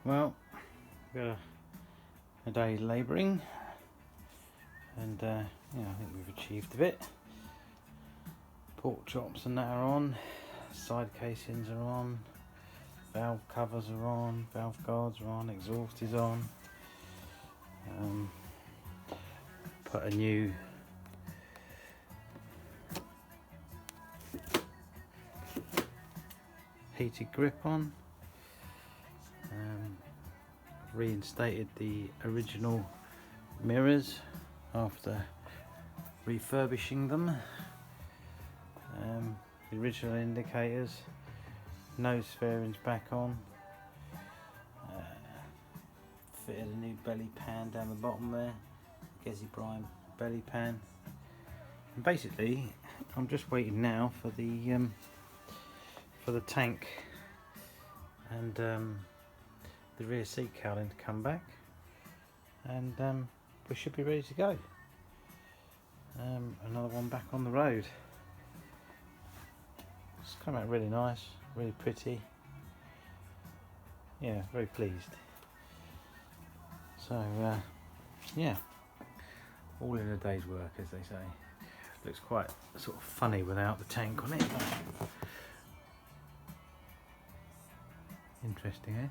Well, got a day's labouring, and yeah, I think we've achieved a bit. Pork chops and that are on, side casings are on, valve covers are on, valve guards are on, exhaust is on. Put a new heated grip on. Reinstated the original mirrors after refurbishing them. The original indicators, nose fairings back on. Fitted a new belly pan down the bottom there, Guzzi brine belly pan. And basically, I'm just waiting now for the tank and the rear seat cowling to come back, and we should be ready to go. Another one back on the road. It's come out really nice, really pretty. Yeah, very pleased. So yeah, all in a day's work, as they say. Looks quite sort of funny without the tank on it. Interesting, eh?